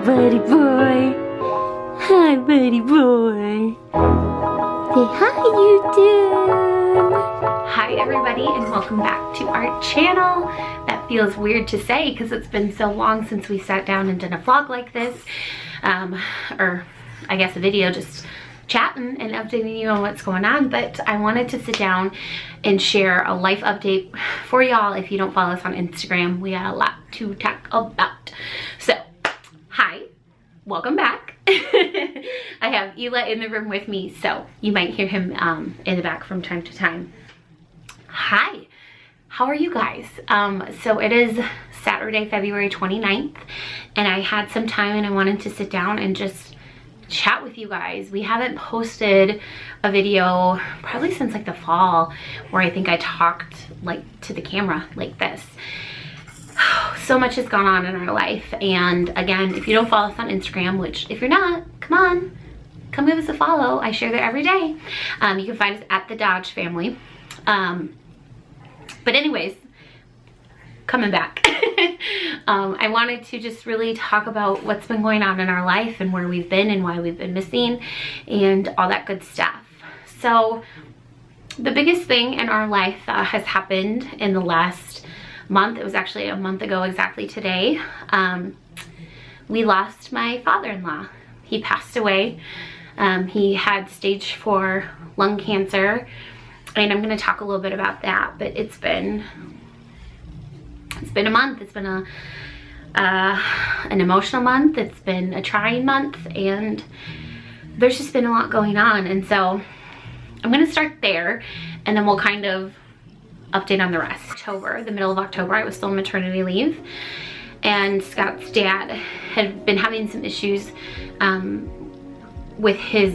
buddy boy. Hi, buddy boy. Say hi, YouTube. Hi, everybody, and welcome back to our channel. That feels weird to say because it's been so long since we sat down and did a vlog like this. Or I guess a video just chatting and updating you on what's going on, but I wanted to sit down and share a life update for y'all. If you don't follow us on Instagram, we got a lot to talk about. So, hi, welcome back. I have Ela in the room with me, so you might hear him in the back from time to time. Hi, how are you guys? So it is Saturday, February 29th, and I had some time and I wanted to sit down and just chat with you guys. We haven't posted a video probably since like the fall, where I think I talked like to the camera like this. So much has gone on in our life, and again, if you don't follow us on Instagram, which if you're not, come give us a follow. I share there every day. You can find us at thedodgefamily. But anyways, coming back. I wanted to just really talk about what's been going on in our life and where we've been and why we've been missing and all that good stuff. So the biggest thing in our life that has happened in the last month, it was actually a month ago exactly today, we lost my father-in-law. He passed away. He had stage 4 lung cancer, and I'm going to talk a little bit about that, but it's been a month. It's been an emotional month. It's been a trying month, and there's just been a lot going on. And so I'm gonna start there, and then we'll kind of update on the rest. October, the middle of October, I was still on maternity leave, and Scott's dad had been having some issues with his,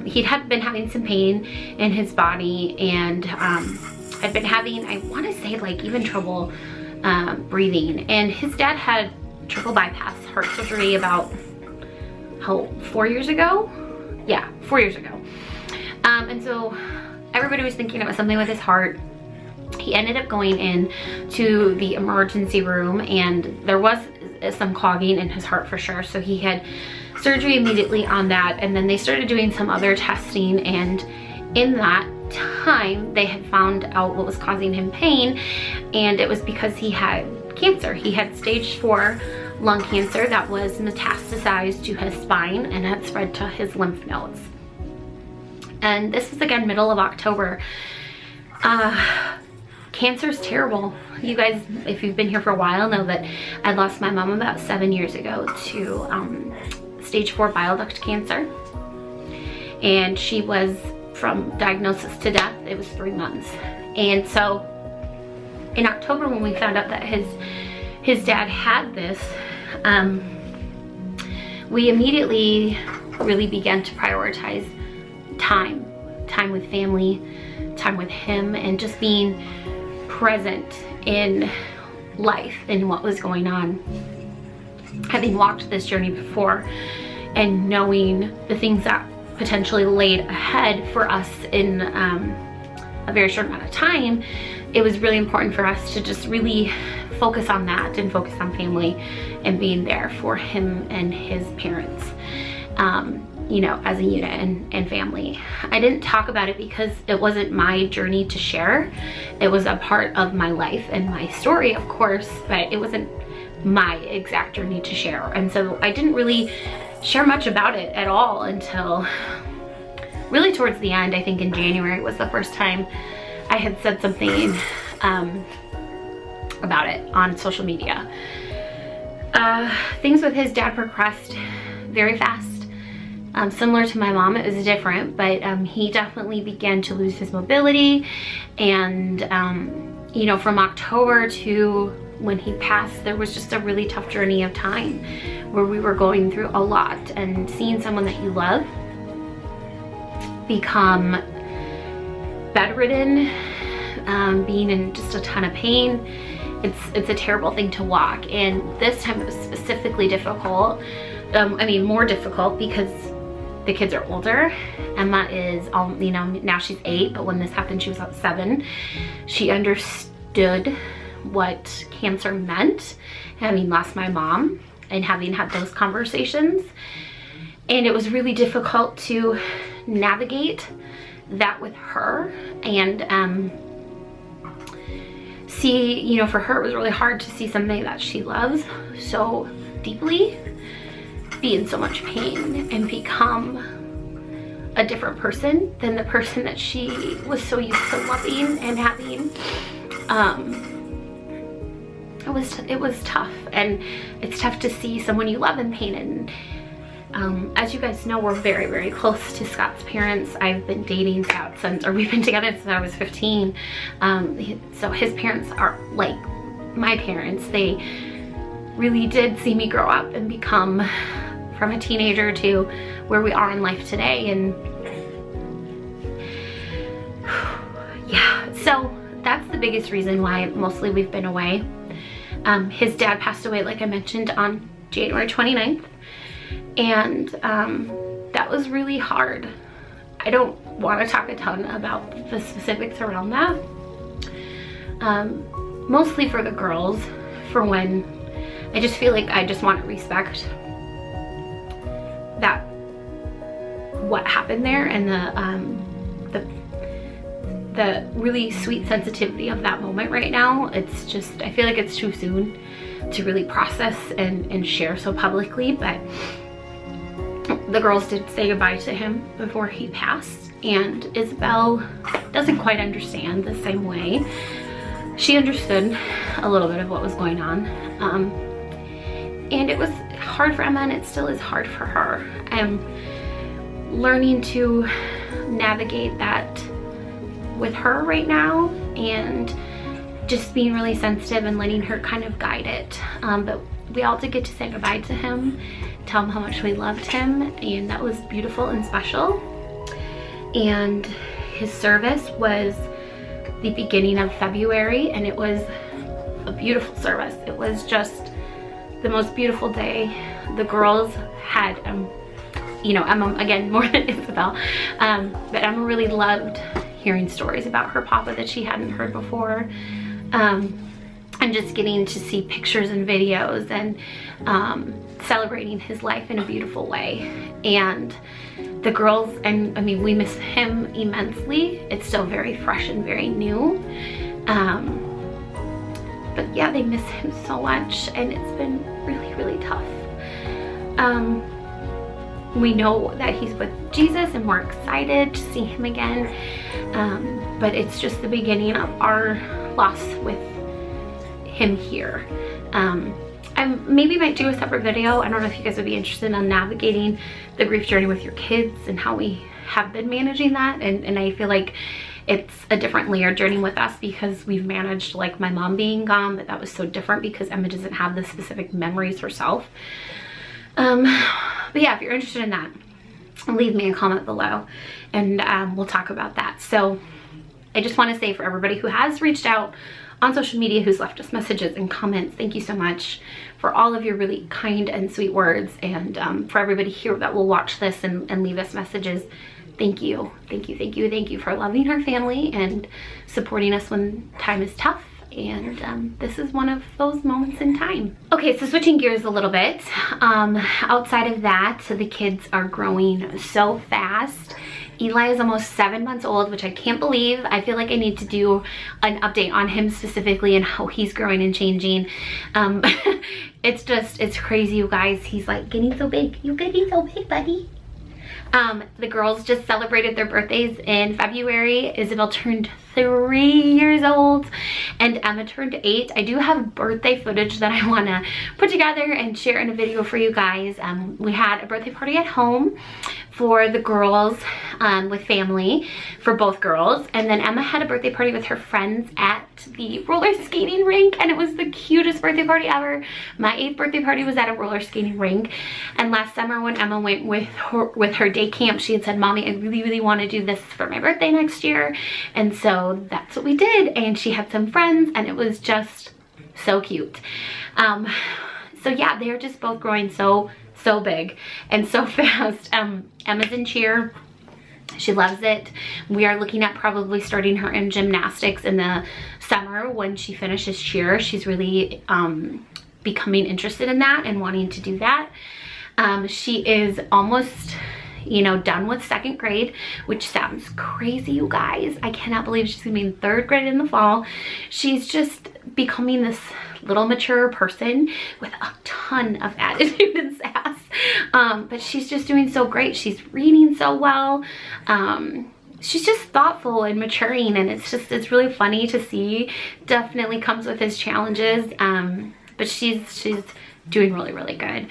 he'd been having some pain in his body, and had been having, I want to say, like even trouble breathing. And his dad had triple bypass heart surgery about 4 years ago? Yeah, 4 years ago. And so everybody was thinking it was something with his heart. He ended up going in to the emergency room, and there was some clogging in his heart for sure. So he had surgery immediately on that, and then they started doing some other testing, and in that time they had found out what was causing him pain, and it was because he had cancer. He had stage 4 lung cancer that was metastasized to his spine and had spread to his lymph nodes. And this was again middle of October. Cancer is terrible. You guys, if you've been here for a while, know that I lost my mom about 7 years ago to stage 4 bile duct cancer, and she was, from diagnosis to death, it was 3 months. And so in October, when we found out that his dad had this, we immediately really began to prioritize time with family, time with him, and just being present in life and what was going on. Having walked this journey before and knowing the things that potentially laid ahead for us in a very short amount of time, it was really important for us to just really focus on that and focus on family and being there for him and his parents, you know, as a unit and family. I didn't talk about it because it wasn't my journey to share. It was a part of my life and my story, of course, but it wasn't my exact journey to share. And so I didn't really share much about it at all until really towards the end. I think in January was the first time I had said something about it on social media. Things with his dad progressed very fast. Similar to my mom, it was different, but he definitely began to lose his mobility, and you know, from October to when he passed, there was just a really tough journey of time where we were going through a lot, and seeing someone that you love become bedridden, being in just a ton of pain, it's a terrible thing to walk. And this time it was specifically difficult. I mean, more difficult because the kids are older. Emma is, you know, now she's 8, but when this happened, she was about 7. She understood what cancer meant, having lost my mom. and having had those conversations. And it was really difficult to navigate that with her, and see, you know, for her it was really hard to see somebody that she loves so deeply be in so much pain and become a different person than the person that she was so used to loving and having. It was tough, and it's tough to see someone you love in pain. And as you guys know, we're very, very close to Scott's parents. I've been dating Scott since, or we've been together since I was 15. So his parents are like my parents. They really did see me grow up and become from a teenager to where we are in life today. And yeah, so that's the biggest reason why mostly we've been away. His dad passed away, like I mentioned, on January 29th. And that was really hard. I don't want to talk a ton about the specifics around that. Mostly for the girls, for when I just feel like I just want to respect that what happened there, and the really sweet sensitivity of that moment right now. It's just, I feel like it's too soon to really process and share so publicly, but the girls did say goodbye to him before he passed, and Isabel doesn't quite understand the same way. She understood a little bit of what was going on, and it was hard for Emma, and it still is hard for her. I'm learning to navigate that with her right now, and just being really sensitive and letting her kind of guide it. But we all did get to say goodbye to him, tell him how much we loved him, and that was beautiful and special. And his service was the beginning of February, and it was a beautiful service. It was just the most beautiful day. The girls had, you know, Emma, again, more than Isabel, but Emma really loved hearing stories about her papa that she hadn't heard before. And just getting to see pictures and videos, and celebrating his life in a beautiful way. And the girls, and I mean, we miss him immensely. It's still very fresh and very new. But yeah, they miss him so much, and it's been really, really tough. We know that he's with Jesus, and we're excited to see him again. But it's just the beginning of our loss with him here. I maybe might do a separate video. I don't know if you guys would be interested in navigating the grief journey with your kids and how we have been managing that. And I feel like it's a different layered journey with us, because we've managed like my mom being gone, but that was so different because Emma doesn't have the specific memories herself. But yeah, if you're interested in that, leave me a comment below, and we'll talk about that. So I just want to say, for everybody who has reached out on social media, who's left us messages and comments, thank you so much for all of your really kind and sweet words. And for everybody here that will watch this and leave us messages, thank you. Thank you, thank you, thank you for loving our family and supporting us when time is tough. And this is one of those moments in time. Okay, so switching gears a little bit. Outside of that, the kids are growing so fast. Eli is almost 7 months old, which I can't believe. I feel like I need to do an update on him specifically and how he's growing and changing. It's crazy, you guys. He's like getting so big. You're getting so big, buddy. The girls just celebrated their birthdays in February. Isabel turned 3 years old and Emma turned 8. I do have birthday footage that I want to put together and share in a video for you guys. We had a birthday party at home for the girls, with family, for both girls, and then Emma had a birthday party with her friends at the roller skating rink, and it was the cutest birthday party ever. My 8th birthday party was at a roller skating rink, and last summer when Emma went with her day camp, she had said, "Mommy, I really, really want to do this for my birthday next year," and so that's what we did. And she had some friends, and it was just so cute. So yeah, they're just both growing so big and so fast. Emma's in cheer. She loves it. We are looking at probably starting her in gymnastics in the summer when she finishes cheer. She's really becoming interested in that and wanting to do that. She is almost, you know, done with 2nd grade, which sounds crazy, you guys. I cannot believe she's gonna be in 3rd grade in the fall. She's just becoming this little mature person with a ton of attitude and sass. But she's just doing so great. She's reading so well. She's just thoughtful and maturing, and it's really funny to see. Definitely comes with its challenges, but she's doing really, really good.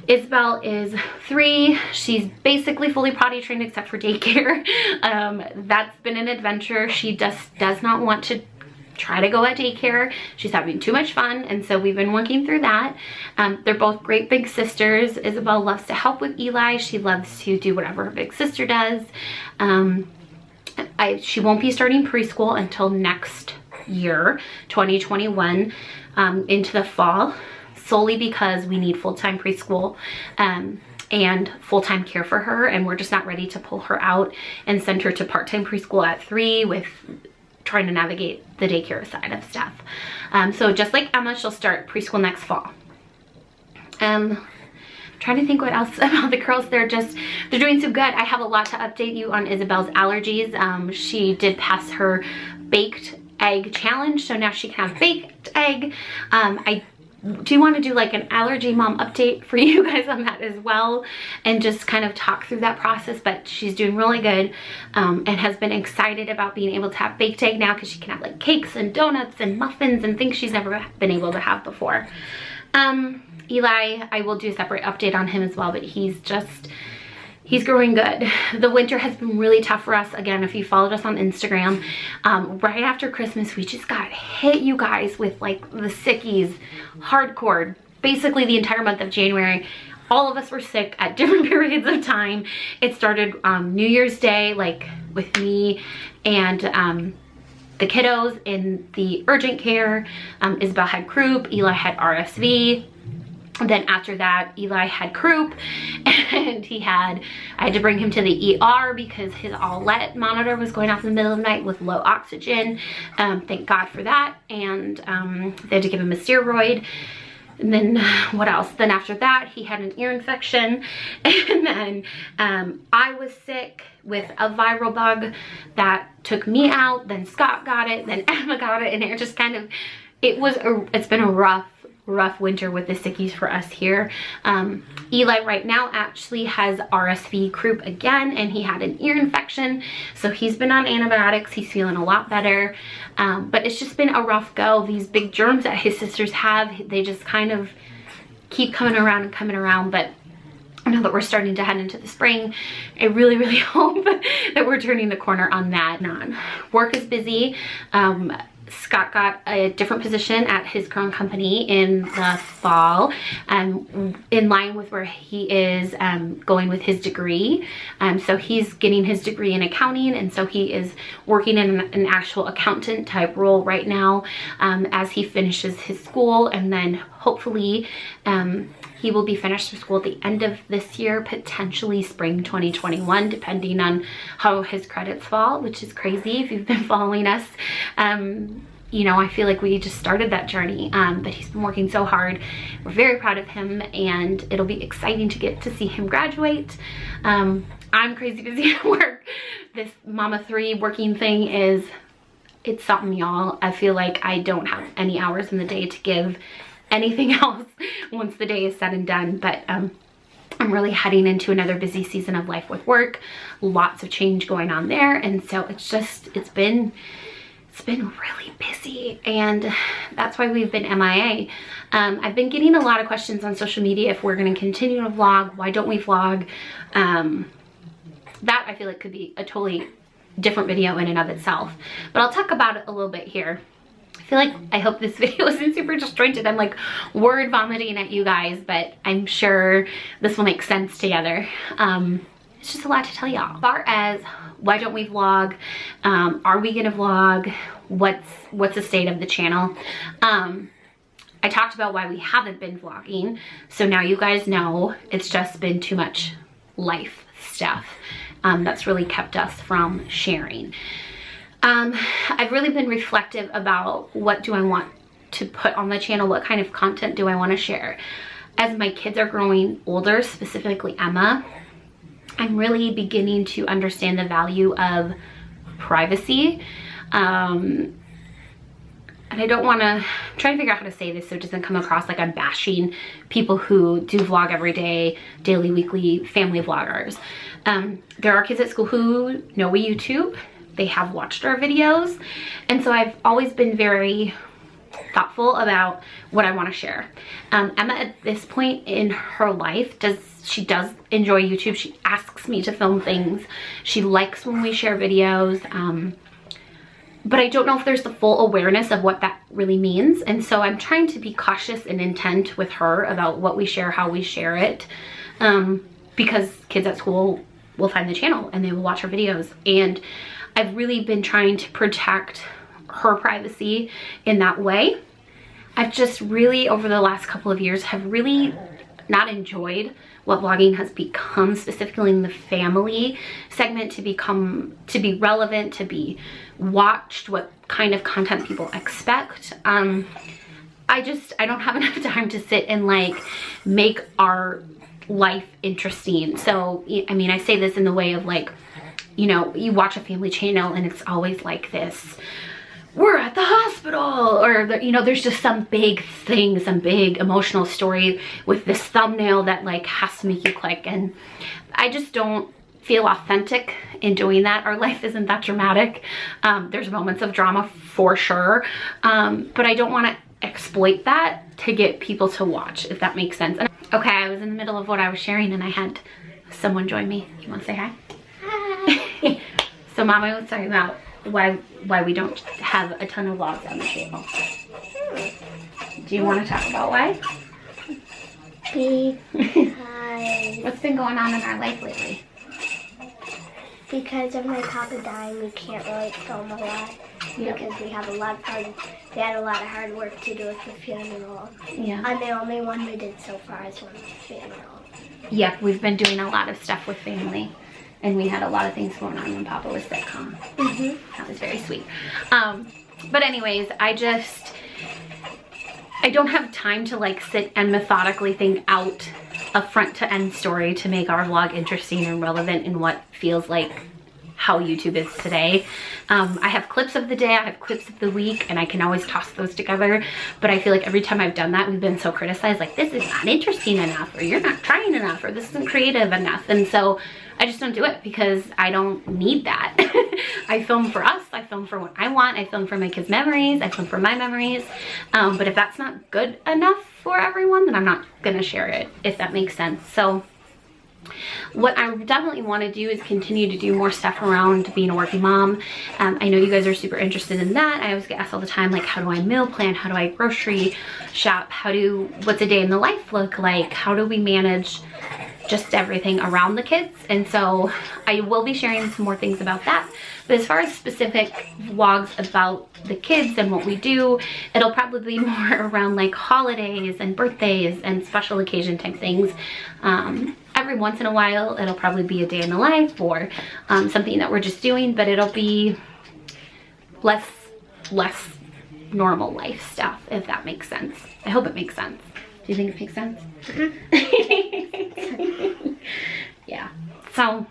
Isabel is 3. She's basically fully potty trained except for daycare. That's been an adventure. She just does not want to try to go at daycare. She's having too much fun, and so we've been working through that. They're both great big sisters. Isabel loves to help with Eli. She loves to do whatever her big sister does. She won't be starting preschool until next year, 2021, into the fall, solely because we need full-time preschool and full-time care for her, and we're just not ready to pull her out and send her to part-time preschool at 3 with trying to navigate the daycare side of stuff. So just like Emma, she'll start preschool next fall. Trying to think what else about the girls. They're doing so good. I have a lot to update you on Isabel's allergies. She did pass her baked egg challenge, so now she can have baked egg. I do want to do like an allergy mom update for you guys on that as well, and just kind of talk through that process. But she's doing really good, and has been excited about being able to have baked egg now, because she can have like cakes and donuts and muffins and things she's never been able to have before. Eli, I will do a separate update on him as well, but he's growing good. The winter has been really tough for us. Again, if you followed us on Instagram, right after Christmas, we just got hit, you guys, with like the sickies, hardcore. Basically the entire month of January, all of us were sick at different periods of time. It started New Year's Day, like with me and the kiddos in the urgent care. Isabel had croup, Eli had RSV. And then after that, Eli had croup, and I had to bring him to the ER because his All-Let monitor was going off in the middle of the night with low oxygen. Thank God for that. And they had to give him a steroid. And then what else? Then after that, he had an ear infection. And then I was sick with a viral bug that took me out. Then Scott got it. Then Emma got it. And it just kind of, it's been a rough winter with the sickies for us here. Eli right now actually has RSV croup again, and he had an ear infection, so he's been on antibiotics. He's feeling a lot better, but it's just been a rough go. These big germs that his sisters have, they just kind of keep coming around and coming around. But now that we're starting to head into the spring, I really, really hope that we're turning the corner on that. Work is busy. Scott got a different position at his current company in the fall, in line with where he is going with his degree. So he's getting his degree in accounting, and so he is working in an actual accountant type role right now as he finishes his school, and then hopefully he will be finished with school at the end of this year, potentially spring 2021, depending on how his credits fall, which is crazy if you've been following us. You know, I feel like we just started that journey, but he's been working so hard. We're very proud of him, and it'll be exciting to get to see him graduate. I'm crazy busy at work. This Mama 3 working thing it's something, y'all. I feel like I don't have any hours in the day to give anything else once the day is said and done. But I'm really heading into another busy season of life with work. Lots of change going on there, and so it's been really busy, and that's why we've been MIA. I've been getting a lot of questions on social media if we're going to continue to vlog. Why don't we vlog? That I feel like could be a totally different video in and of itself, but I'll talk about it a little bit here. I hope this video isn't super disjointed. I'm like word vomiting at you guys, but I'm sure this will make sense together. It's just a lot to tell y'all. As far as why don't we vlog, are we gonna vlog, what's the state of the channel? I talked about why we haven't been vlogging, so now you guys know. It's just been too much life stuff that's really kept us from sharing. I've really been reflective about what do I want to put on the channel, what kind of content do I want to share. As my kids are growing older, specifically Emma, I'm really beginning to understand the value of privacy. And I don't want to try to figure out how to say this so it doesn't come across like I'm bashing people who do vlog every day, daily, weekly, family vloggers. There are kids at school who know we YouTube. They have watched our videos. And so I've always been very thoughtful about what I want to share. Emma at this point in her life she does enjoy YouTube. She asks me to film things. She likes when we share videos. But I don't know if there's the full awareness of what that really means. And so I'm trying to be cautious and intent with her about what we share, how we share it. Because kids at school will find the channel and they will watch our videos. And I've really been trying to protect her privacy in that way. I've just really, over the last couple of years, have really not enjoyed what vlogging has become, specifically in the family segment, to be relevant, to be watched, what kind of content people expect. I don't have enough time to sit and like make our life interesting. So, I mean, I say this in the way of like, you know, you watch a family channel and it's always like this, we're at the hospital, or you know, there's just some big thing, some big emotional story with this thumbnail that like has to make you click. And I just don't feel authentic in doing that. Our life isn't that dramatic. There's moments of drama for sure, but I don't want to exploit that to get people to watch, if that makes sense. And, okay, I was in the middle of what I was sharing and I had someone join me. You want to say hi? Hi. So Mama was talking about why we don't have a ton of vlogs on the channel. Do you want to talk about why? Because what's been going on in our life lately? Because of my papa dying, we can't really film a lot. Yeah. Because we had a lot of hard work to do with the funeral. Yeah. And the only one we did so far is one with the funeral. Yeah, we've been doing a lot of stuff with family. And we had a lot of things going on when Papa was sick, huh? Mm-hmm. That was very sweet. But anyways, I don't have time to like sit and methodically think out a front to end story to make our vlog interesting and relevant in what feels like how YouTube is today. I have clips of the day, I have clips of the week, and I can always toss those together. But I feel like every time I've done that, we've been so criticized, like this is not interesting enough, or you're not trying enough, or this isn't creative enough. And so I just don't do it because I don't need that. I film for us, I film for what I want, I film for my kids' memories, I film for my memories. But if that's not good enough for everyone, then I'm not gonna share it, if that makes sense. So what I definitely want to do is continue to do more stuff around being a working mom. I know you guys are super interested in that. I always get asked all the time, like, how do I meal plan? How do I grocery shop? What's a day in the life look like? How do we manage just everything around the kids? And so I will be sharing some more things about that. But as far as specific vlogs about the kids and what we do, it'll probably be more around like holidays and birthdays and special occasion type things. Every once in a while, it'll probably be a day in the life or something that we're just doing, but it'll be less normal life stuff, if that makes sense. I hope it makes sense. Do you think it makes sense? Mm-hmm. Yeah. So,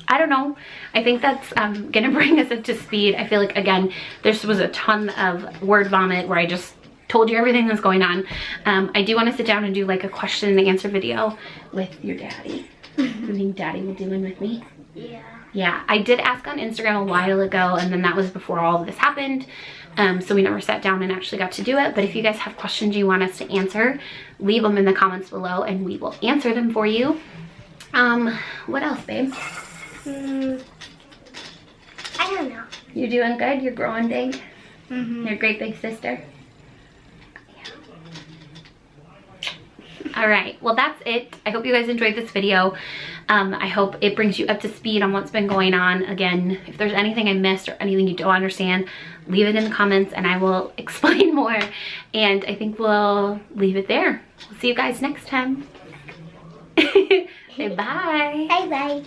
I don't know. I think that's gonna bring us up to speed. I feel like, again, this was a ton of word vomit where I just told you everything that's going on. I do want to sit down and do like a question and answer video with your daddy. You think Daddy will do one with me? Yeah. Yeah, I did ask on Instagram a while ago, and then that was before all of this happened. So we never sat down and actually got to do it. But if you guys have questions you want us to answer, leave them in the comments below and we will answer them for you. What else, babe? I don't know. You're doing good? You're growing big? Mm-hmm. You're a great big sister? All right, well, that's it. I hope you guys enjoyed this video. I hope it brings you up to speed on what's been going on. Again, if there's anything I missed or anything you don't understand, leave it in the comments and I will explain more. And I think we'll leave it there. We'll see you guys next time. Say bye. Bye-bye.